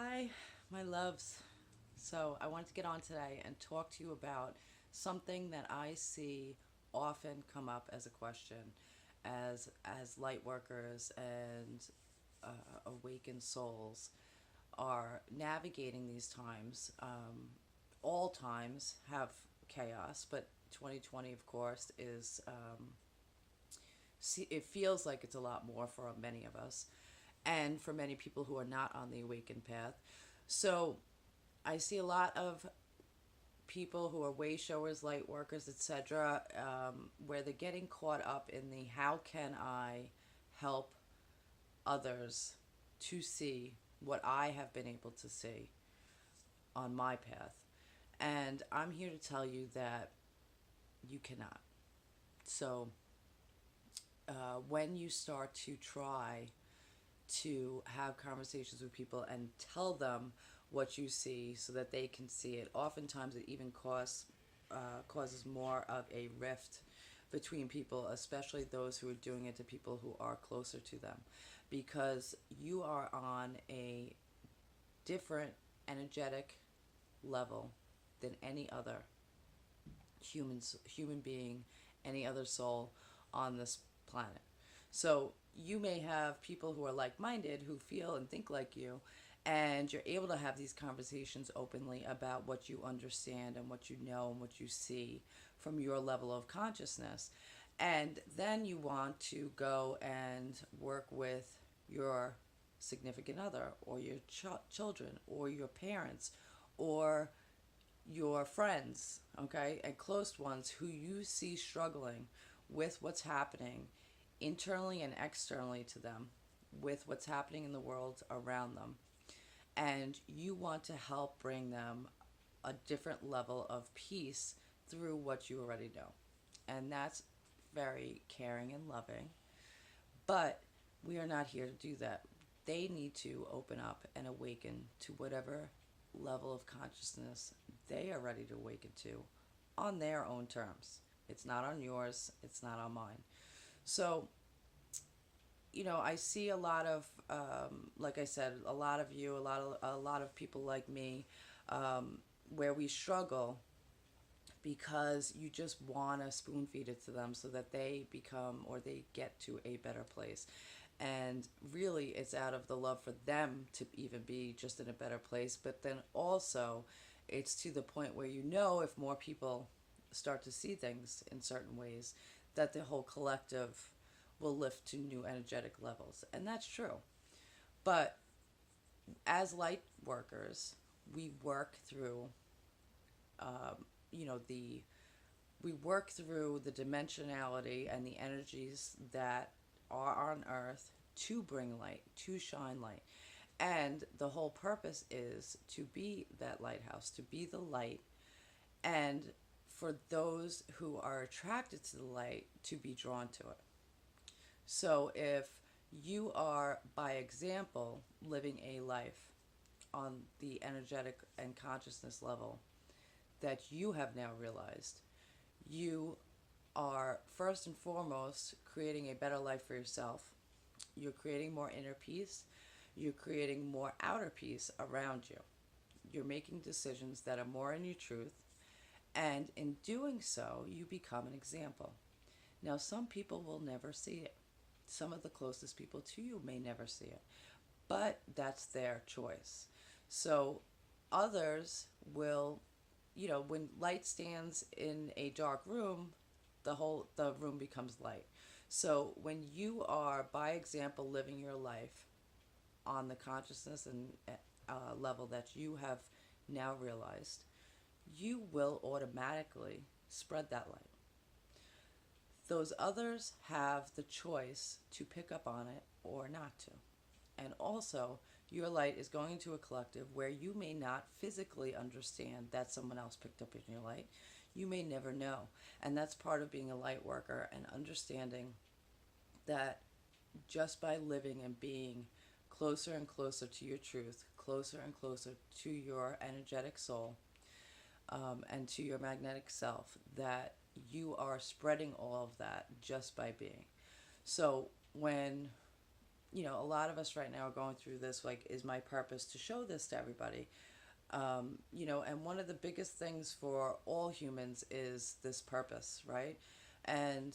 Hi, my loves. So, I wanted to get on today and talk to you about something that I see often come up as a question as light workers and awakened souls are navigating these times. All times have chaos, but 2020, of course, is it feels like it's a lot more for many of us and for many people who are not on the awakened path. So I see a lot of people who are way showers, light workers, etc., where they're getting caught up in the how can I help others to see what I have been able to see on my path. And I'm here to tell you that you cannot. So when you start to try to have conversations with people and tell them what you see so that they can see it. Oftentimes, it even causes more of a rift between people, especially those who are doing it to people who are closer to them, because you are on a different energetic level than any other human being, any other soul on this planet. So you may have people who are like-minded who feel and think like you, and you're able to have these conversations openly about what you understand and what you know and what you see from your level of consciousness. And then you want to go and work with your significant other or your children or your parents or your friends, okay, and close ones who you see struggling with what's happening internally and externally to them, with what's happening in the world around them. And you want to help bring them a different level of peace through what you already know. And that's very caring and loving. But we are not here to do that. They need to open up and awaken to whatever level of consciousness they are ready to awaken to on their own terms. It's not on yours, it's not on mine. So, I see a lot of, like I said, a lot of you, a lot of people like me, where we struggle because you just want to spoon feed it to them so that they become or they get to a better place. And really, it's out of the love for them to even be just in a better place. But then also, it's to the point where if more people start to see things in certain ways, that the whole collective will lift to new energetic levels. And that's true. But as light workers, we work through, you know, the we work through the dimensionality and the energies that are on earth to bring light, to shine light. And the whole purpose is to be that lighthouse, to be the light, and for those who are attracted to the light to be drawn to it. So if you are, by example, living a life on the energetic and consciousness level that you have now realized, you are first and foremost creating a better life for yourself. You're creating more inner peace. You're creating more outer peace around you. You're making decisions that are more in your truth. And in doing so, you become an example. Now, some people will never see it. Some of the closest people to you may never see it. But that's their choice. So others will, when light stands in a dark room, the room becomes light. So when you are, by example, living your life on the consciousness and level that you have now realized, you will automatically spread that light. Those others have the choice to pick up on it or not to. And also, your light is going into a collective where you may not physically understand that someone else picked up in your light. You may never know. And that's part of being a light worker and understanding that just by living and being closer and closer to your truth, closer and closer to your energetic soul, and to your magnetic self, that you are spreading all of that just by being. So when a lot of us right now are going through this, like, is my purpose to show this to everybody? And one of the biggest things for all humans is this purpose, right? And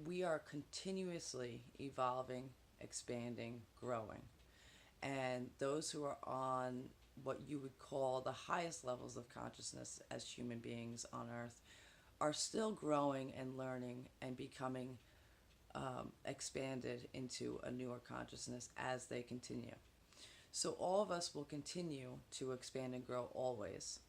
we are continuously evolving, expanding, growing. And those who are on what you would call the highest levels of consciousness as human beings on earth are still growing and learning and becoming expanded into a newer consciousness as they continue. So all of us will continue to expand and grow always.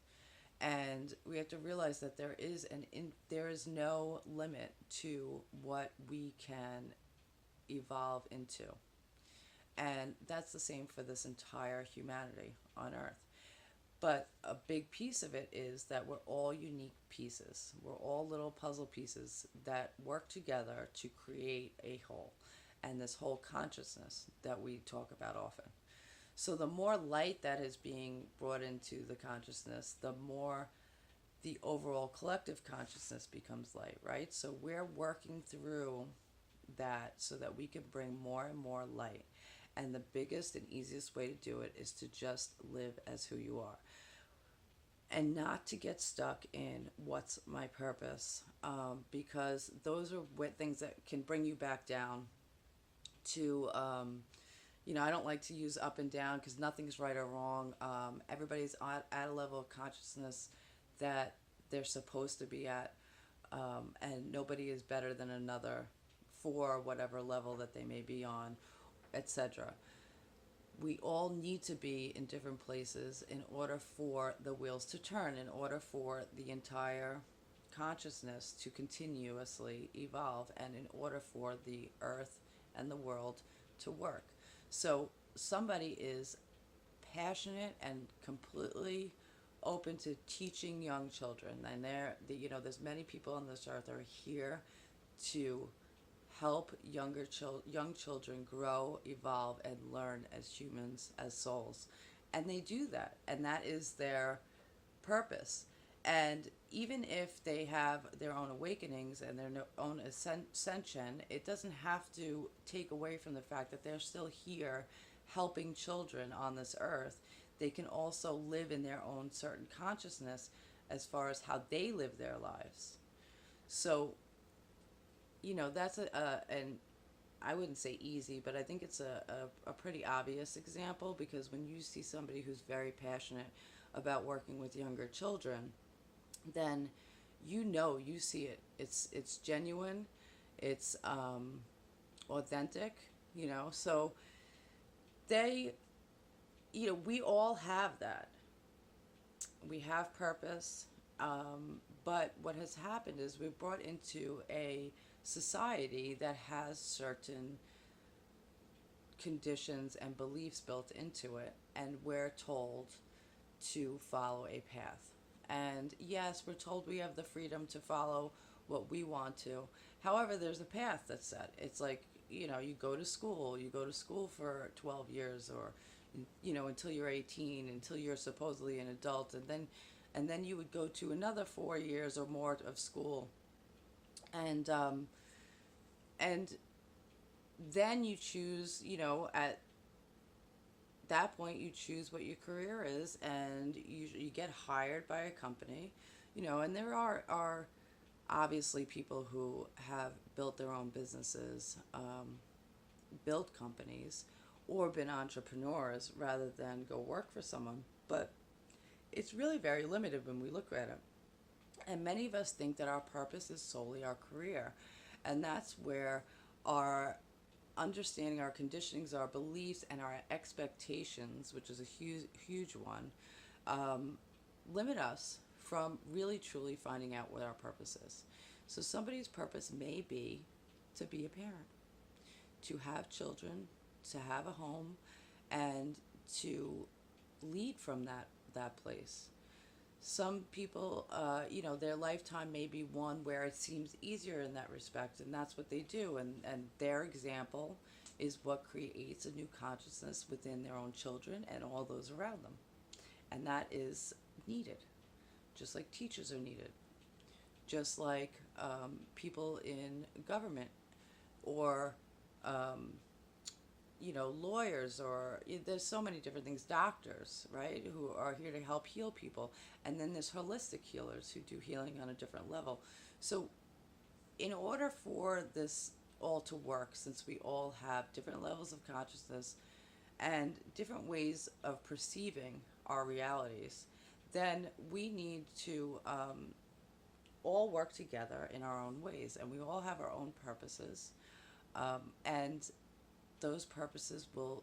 And we have to realize that there is no limit to what we can evolve into. And that's the same for this entire humanity on earth. But a big piece of it is that we're all unique pieces. We're all little puzzle pieces that work together to create a whole, and this whole consciousness that we talk about often. So the more light that is being brought into the consciousness, the more the overall collective consciousness becomes light, right? So we're working through that so that we can bring more and more light. And the biggest and easiest way to do it is to just live as who you are. And not to get stuck in what's my purpose, because those are things that can bring you back down to, I don't like to use up and down because nothing's right or wrong. Everybody's at a level of consciousness that they're supposed to be at, and nobody is better than another for whatever level that they may be on, etc. We all need to be in different places in order for the wheels to turn, in order for the entire consciousness to continuously evolve, and in order for the earth and the world to work. So somebody is passionate and completely open to teaching young children, and there's many people on this earth that are here to help young children grow, evolve, and learn as humans, as souls. And they do that, and that is their purpose. And even if they have their own awakenings and their own ascension, it doesn't have to take away from the fact that they're still here helping children on this earth. They can also live in their own certain consciousness as far as how they live their lives. So, that's and I wouldn't say easy, but I think it's a pretty obvious example, because when you see somebody who's very passionate about working with younger children, then you see it. It's genuine, it's authentic, so they, we all have that. We have purpose, but what has happened is we've brought into a society that has certain conditions and beliefs built into it, and we're told to follow a path. And yes, we're told we have the freedom to follow what we want to. However, there's a path that's set. It's like, you go to school for 12 years, or until you're 18, until you're supposedly an adult, and then you would go to another 4 years or more of school, and then you choose, at that point you choose what your career is, and you get hired by a company, and there are obviously people who have built their own businesses, built companies, or been entrepreneurs rather than go work for someone, but it's really very limited when we look at it. And many of us think that our purpose is solely our career, and that's where our understanding, our conditionings, our beliefs, and our expectations, which is a huge one, limit us from really truly finding out what our purpose is. So somebody's purpose may be to be a parent, to have children, to have a home, and to lead from that place. Some people, their lifetime may be one where it seems easier in that respect, and that's what they do. And their example is what creates a new consciousness within their own children and all those around them. And that is needed, just like teachers are needed, just like people in government, or lawyers, or there's so many different things, doctors, right, who are here to help heal people. And then there's holistic healers who do healing on a different level. So in order for this all to work, since we all have different levels of consciousness and different ways of perceiving our realities, then we need to all work together in our own ways, and we all have our own purposes, and those purposes will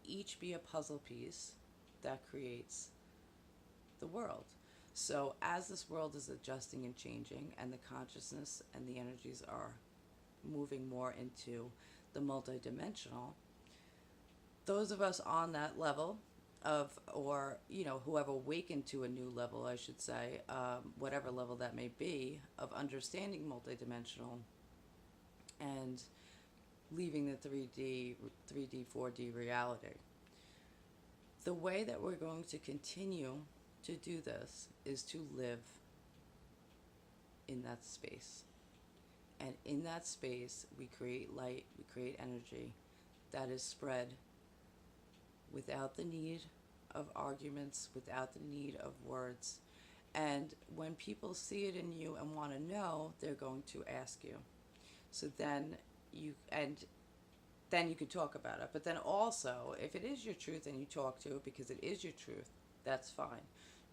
each be a puzzle piece that creates the world. So as this world is adjusting and changing, and the consciousness and the energies are moving more into the multidimensional, those of us on that level of, or who have awakened to a new level, I should say, whatever level that may be, of understanding multidimensional and leaving the 3D, 4D reality. The way that we're going to continue to do this is to live in that space. And in that space, we create light, we create energy that is spread without the need of arguments, without the need of words. And when people see it in you and want to know, they're going to ask you. So then you could talk about it. But then also, if it is your truth and you talk to it because it is your truth, that's fine.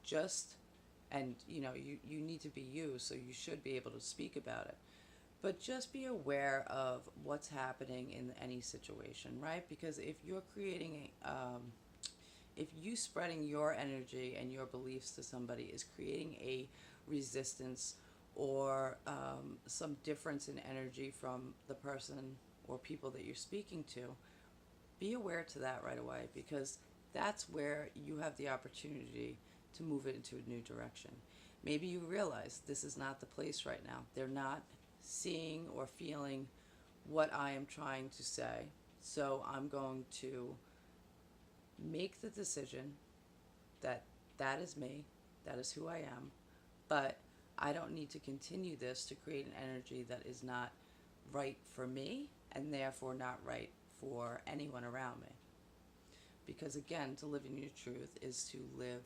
You need to be you, so you should be able to speak about it. But just be aware of what's happening in any situation, right? Because if you're creating if you spreading your energy and your beliefs to somebody is creating a resistance or some difference in energy from the person or people that you're speaking to, be aware to that right away, because that's where you have the opportunity to move it into a new direction. Maybe you realize this is not the place right now. They're not seeing or feeling what I am trying to say. So I'm going to make the decision that that is me, that is who I am, but I don't need to continue this to create an energy that is not right for me and therefore not right for anyone around me. Because again, to live in your truth is to live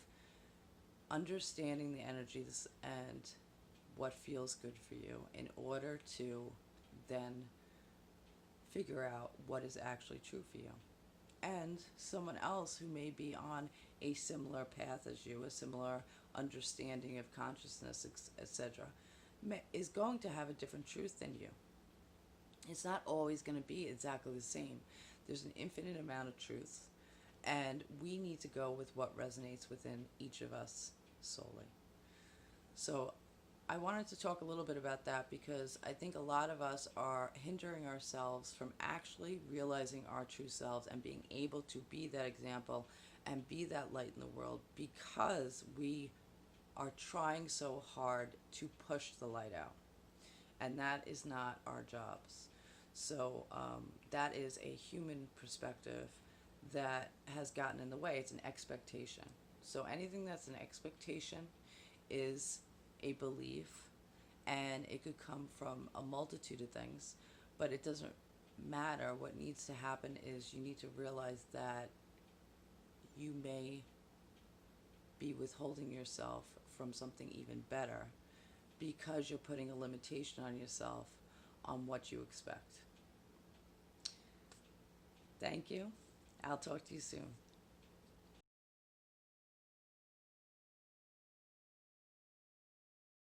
understanding the energies and what feels good for you in order to then figure out what is actually true for you. And someone else who may be on a similar path as you, a similar understanding of consciousness, etc., is going to have a different truth than you. It's not always going to be exactly the same. There's an infinite amount of truths, and we need to go with what resonates within each of us solely. So I wanted to talk a little bit about that because I think a lot of us are hindering ourselves from actually realizing our true selves and being able to be that example and be that light in the world, because we are trying so hard to push the light out. And that is not our jobs. So that is a human perspective that has gotten in the way. It's an expectation. So anything that's an expectation is a belief, and it could come from a multitude of things, but it doesn't matter. What needs to happen is you need to realize that you may be withholding yourself from something even better because you're putting a limitation on yourself on what you expect. Thank you. I'll talk to you soon.